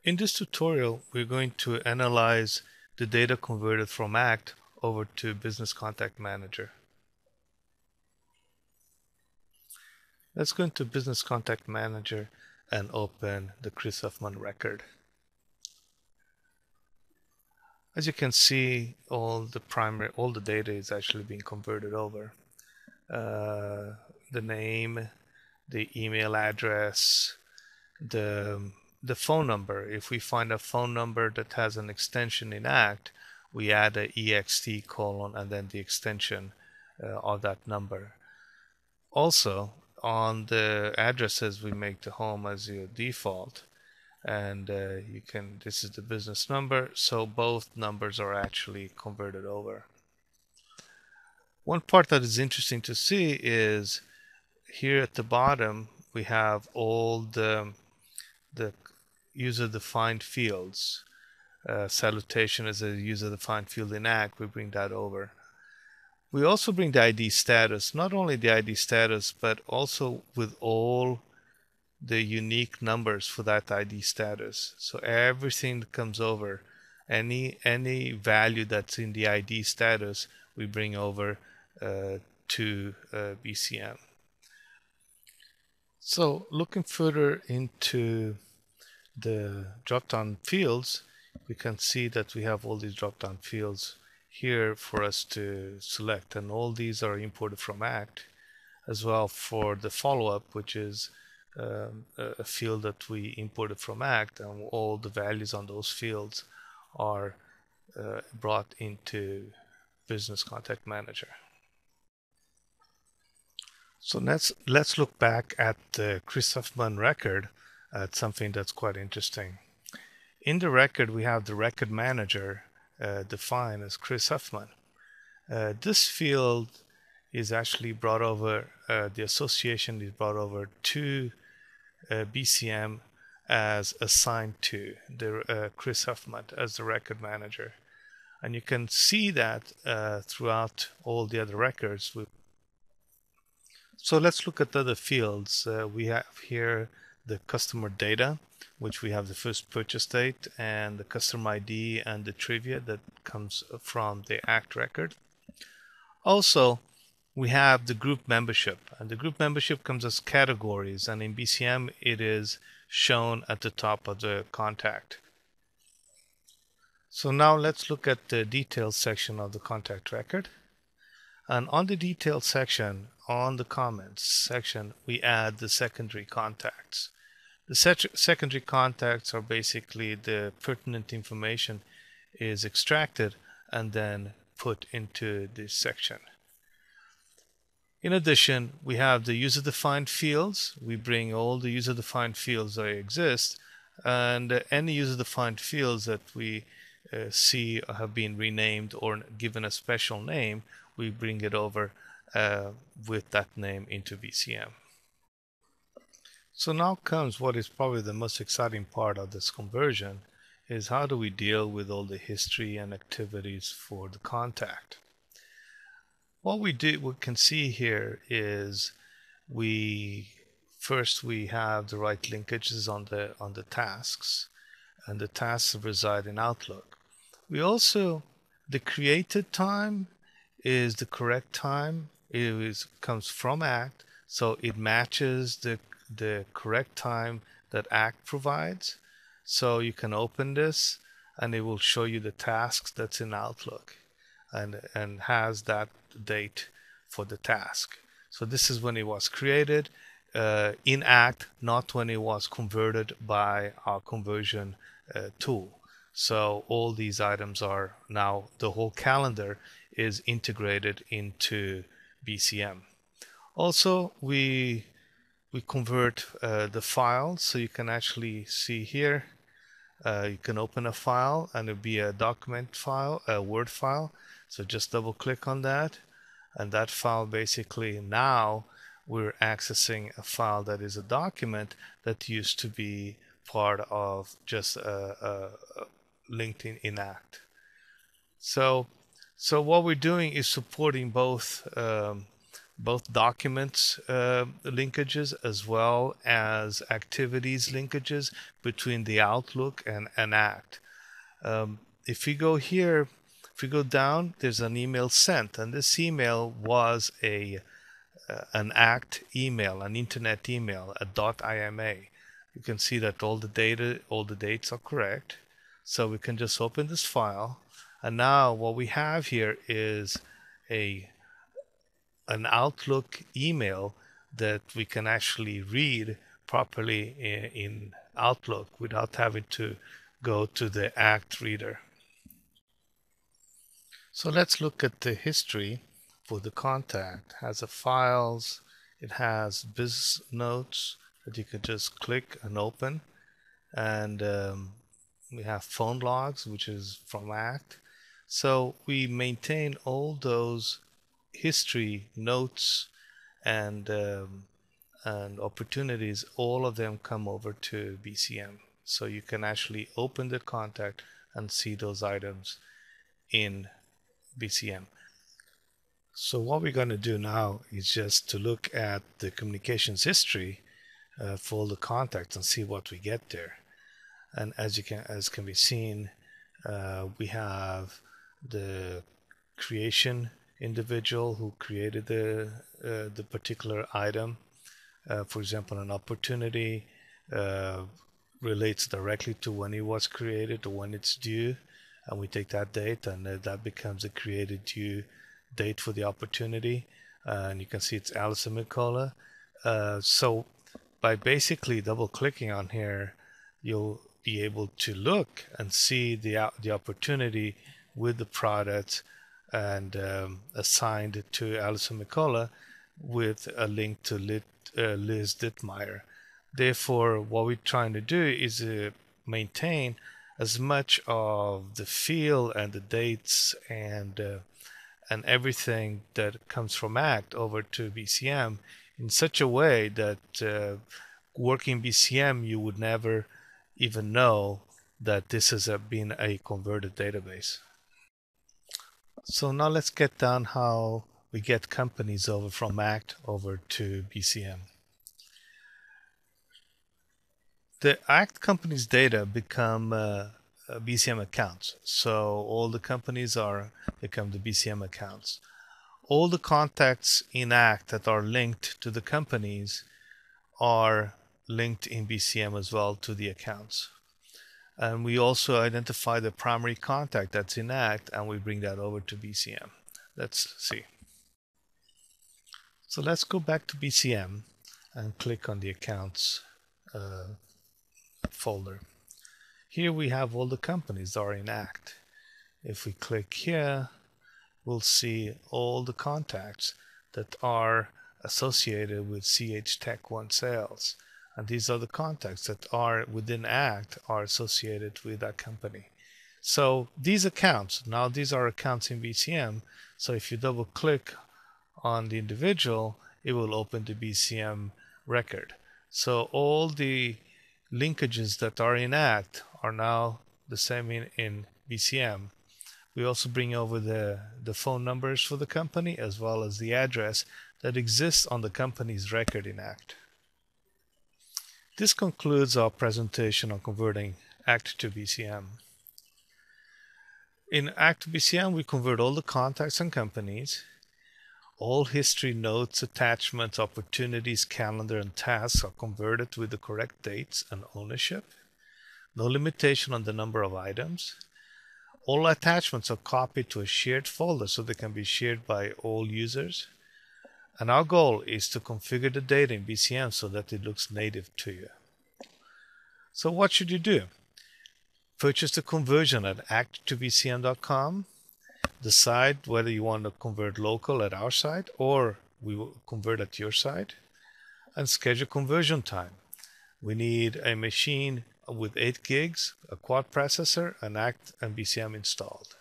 In this tutorial, we're going to analyze the data converted from ACT over to Business Contact Manager. Let's go into Business Contact Manager and open the Chris Huffman record. As you can see, all the data is actually being converted over. The name, the email address, the phone number. If we find a phone number that has an extension in ACT, we add a ext colon and then the extension of that number. Also, on the addresses, we make the home as your default, and this is the business number, so both numbers are actually converted over. One part that is interesting to see is here at the bottom we have all the user-defined fields. Salutation is a user-defined field in ACT. We bring that over. We also bring the ID status, not only the ID status, but also with all the unique numbers for that ID status. So everything that comes over, any value that's in the ID status, we bring over to BCM. So looking further into the drop-down fields, we can see that we have all these drop-down fields here for us to select, and all these are imported from ACT, as well for the follow-up, which is a field that we imported from ACT, and all the values on those fields are brought into Business Contact Manager. So let's look back at the Chris Huffman record at something that's quite interesting. In the record, we have the record manager defined as Chris Huffman. This field is actually brought over, the association is brought over to BCM as assigned to the Chris Huffman as the record manager. And you can see that throughout all the other records. So let's look at the other fields. We have here the customer data, which we have the first purchase date and the customer ID and the trivia that comes from the ACT record. Also, we have the group membership, and the group membership comes as categories, and in BCM it is shown at the top of the contact. So now let's look at the details section of the contact record. And on the details section, on the comments section, we add the secondary contacts. The secondary contacts are basically the pertinent information is extracted and then put into this section. In addition, we have the user-defined fields. We bring all the user-defined fields that exist, and any user-defined fields that we see have been renamed or given a special name, we bring it over with that name into BCM. So now comes what is probably the most exciting part of this conversion, is how do we deal with all the history and activities for the contact. What we can see here is we have the right linkages on the tasks, and the tasks reside in Outlook. We also, the created time is the correct time. It comes from ACT, so it matches the correct time that ACT provides. So you can open this and it will show you the tasks that's in Outlook and has that date for the task. So this is when it was created in ACT, not when it was converted by our conversion tool. So all these items are now, the whole calendar is integrated into BCM. Also, we convert the files, so you can actually see here, you can open a file and it'll be a document file, a Word file. So just double click on that, and that file basically, now we're accessing a file that is a document that used to be part of just linked in ACT. So what we're doing is supporting both both documents linkages as well as activities linkages between the Outlook and an Act. If we go here, if we go down, there's an email sent, and this email was an ACT email, an internet email, a .ima. You can see that all the data, all the dates are correct. So we can just open this file, and now what we have here is an Outlook email that we can actually read properly in Outlook without having to go to the ACT reader. So let's look at the history for the contact. It has the files, it has business notes that you can just click and open, and we have phone logs, which is from ACT. So we maintain all those history notes and opportunities. All of them come over to BCM, so you can actually open the contact and see those items in BCM. So what we're going to do now is just to look at the communications history for all the contacts and see what we get there. And as can be seen, we have the creation individual who created the particular item. For example, an opportunity relates directly to when it was created or when it's due, and we take that date, and that becomes a created due date for the opportunity. And you can see it's Alison McCullough. So by basically double clicking on here, you'll be able to look and see the opportunity with the product and assigned to Alison McCullough with a link to Liz Dittmeyer. Therefore, what we're trying to do is maintain as much of the feel and the dates and everything that comes from ACT over to BCM in such a way that working BCM, you would never even know that this has been a converted database. So now let's get down how we get companies over from ACT over to BCM. The ACT companies data become BCM accounts. So all the companies become the BCM accounts. All the contacts in ACT that are linked to the companies are linked in BCM as well to the accounts. And we also identify the primary contact that's in ACT, and we bring that over to BCM. Let's see. So let's go back to BCM and click on the accounts folder. Here we have all the companies that are in ACT. If we click here, we'll see all the contacts that are associated with CH Tech 1 sales. And these are the contacts that are within ACT are associated with that company. So these accounts, now these are accounts in BCM. So if you double click on the individual, it will open the BCM record. So all the linkages that are in ACT are now the same in BCM. We also bring over the phone numbers for the company as well as the address that exists on the company's record in ACT. This concludes our presentation on converting ACT to BCM. In ACT to BCM, we convert all the contacts and companies. All history, notes, attachments, opportunities, calendar, and tasks are converted with the correct dates and ownership. No limitation on the number of items. All attachments are copied to a shared folder so they can be shared by all users. And our goal is to configure the data in BCM so that it looks native to you. So what should you do? Purchase the conversion at act2bcm.com. Decide whether you want to convert local at our site or we will convert at your site. And schedule conversion time. We need a machine with 8 gigs, a quad processor, an ACT and BCM installed.